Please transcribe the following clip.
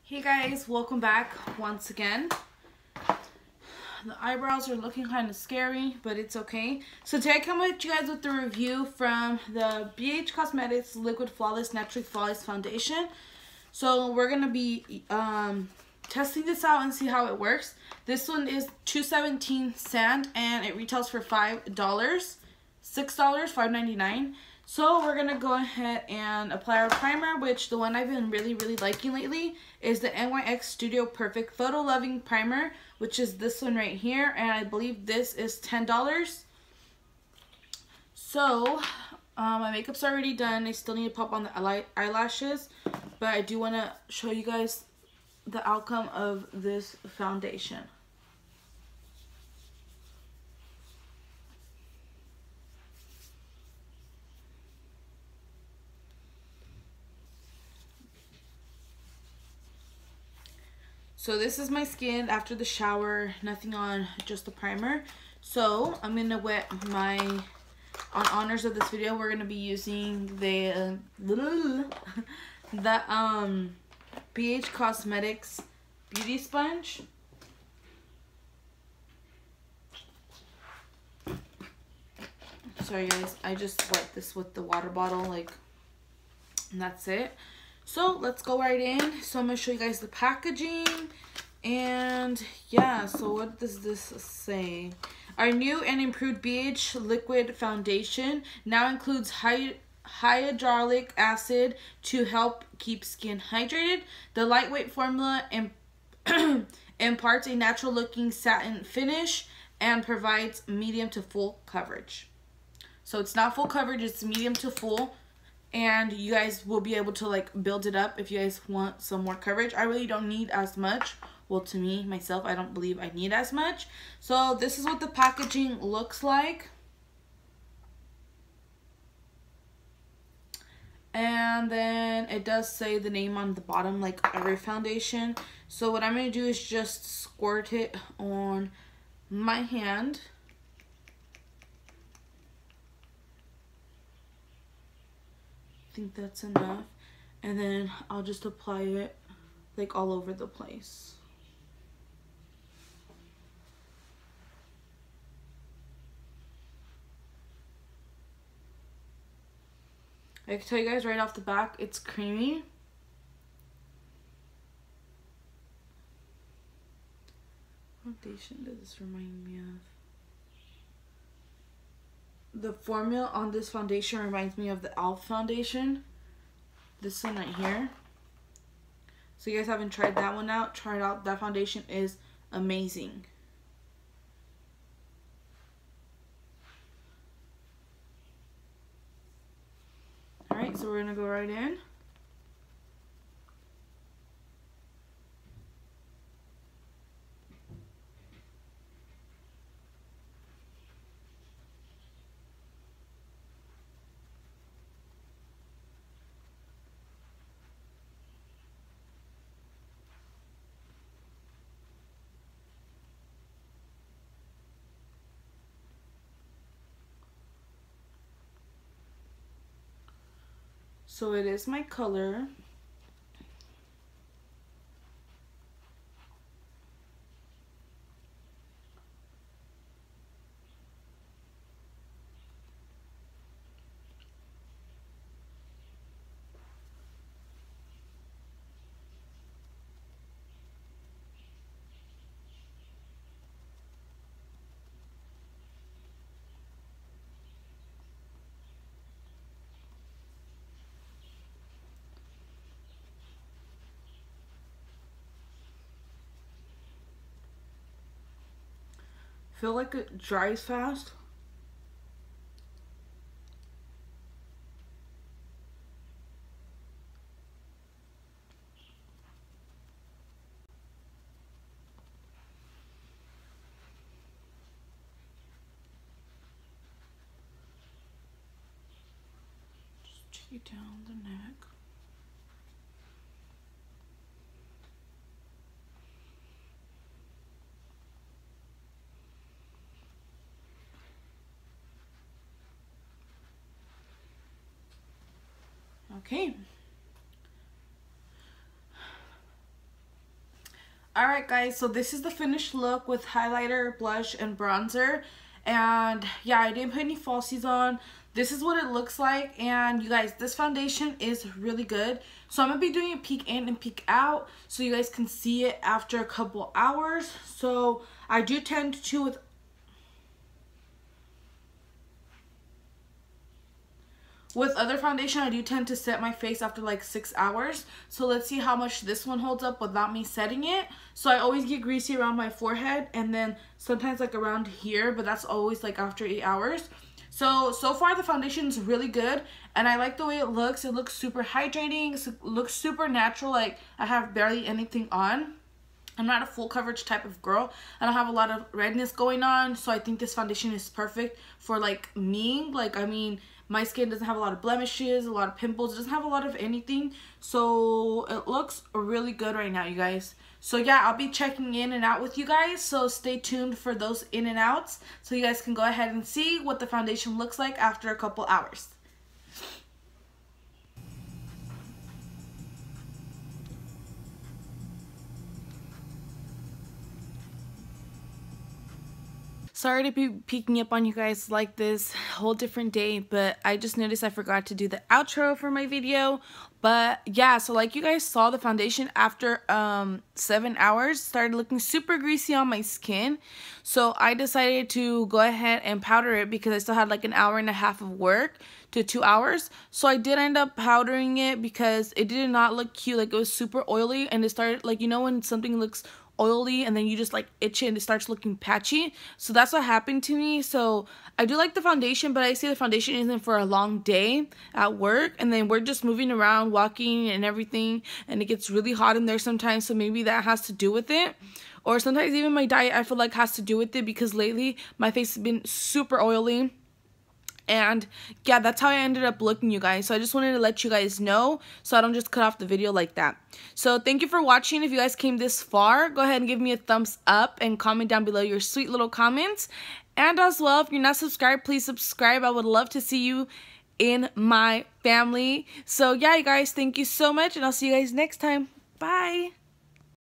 Hey guys, welcome back once again. The eyebrows are looking kind of scary, but it's okay. So today I come with you guys with the review from the BH Cosmetics Liquid Flawless Naturally Flawless Foundation. So we're going to be testing this out and see how it works. This one is $2.17 sand and it retails for $5. $6, $5.99. So we're going to go ahead and apply our primer, which the one I've been really liking lately is the NYX Studio Perfect Photo Loving Primer, which is this one right here. And I believe this is $10. So my makeup's already done. I still need to pop on the eyelashes, but I do want to show you guys the outcome of this foundation. So this is my skin after the shower, nothing on, just the primer. So I'm gonna wet my, on honors of this video, we're gonna be using the BH Cosmetics Beauty Sponge. Sorry guys, I just wet this with the water bottle, and that's it. So let's go right in. So I'm gonna show you guys the packaging, and yeah, so what does this say? Our new and improved BH liquid foundation now includes hyaluronic acid to help keep skin hydrated. The lightweight formula imparts a natural looking satin finish and provides medium to full coverage. So it's not full coverage, it's medium to full. And you guys will be able to build it up if you guys want some more coverage. I really don't need as much. Well, to me, myself, I don't believe I need as much. So this is what the packaging looks like. And then it does say the name on the bottom like every foundation. So what I'm going to do is just squirt it on my hand. I think that's enough, and then I'll just apply it all over the place. I can tell you guys right off the back, it's creamy. What foundation does this remind me of? The formula on this foundation reminds me of the e.l.f. foundation. This one right here. So you guys haven't tried that one out, try it out. That foundation is amazing. Alright, so we're going to go right in. So it is my color. Feel like it dries fast. Just take it down the neck. Okay. Alright guys, so this is the finished look with highlighter, blush, and bronzer. And yeah, I didn't put any falsies on. This is what it looks like. And you guys, this foundation is really good. So I'm going to be doing a peek in and peek out so you guys can see it after a couple hours. So I do tend to, with other foundation, I do tend to set my face after like 6 hours. So let's see how much this one holds up without me setting it. So I always get greasy around my forehead and then sometimes like around here, but that's always like after 8 hours. So far the foundation is really good and I like the way it looks. It looks super hydrating, it looks super natural, like I have barely anything on. I'm not a full coverage type of girl. I don't have a lot of redness going on, so I think this foundation is perfect for like me. Like, I mean, my skin doesn't have a lot of blemishes, a lot of pimples. It doesn't have a lot of anything. So it looks really good right now, you guys. So yeah, I'll be checking in and out with you guys. So stay tuned for those in and outs so you guys can go ahead and see what the foundation looks like after a couple hours. Sorry to be peeking up on you guys like this whole different day, but I just noticed I forgot to do the outro for my video. But yeah, so like you guys saw, the foundation after 7 hours started looking super greasy on my skin. So I decided to go ahead and powder it because I still had like an hour and a half of work to 2 hours. So I did end up powdering it because it did not look cute. Like, it was super oily and it started, like, you know when something looks oily and then you just like itch it and it starts looking patchy. So that's what happened to me. So I do like the foundation, but I say the foundation isn't for a long day at work, and then we're just moving around, walking and everything, and it gets really hot in there sometimes, so maybe that has to do with it. Or sometimes even my diet, I feel like, has to do with it, because lately my face has been super oily. And yeah, that's how I ended up looking, you guys. So I just wanted to let you guys know so I don't just cut off the video like that. So thank you for watching. If you guys came this far, go ahead and give me a thumbs up and comment down below your sweet little comments. And as well, if you're not subscribed, please subscribe. I would love to see you in my family. So yeah, you guys, thank you so much, and I'll see you guys next time. Bye.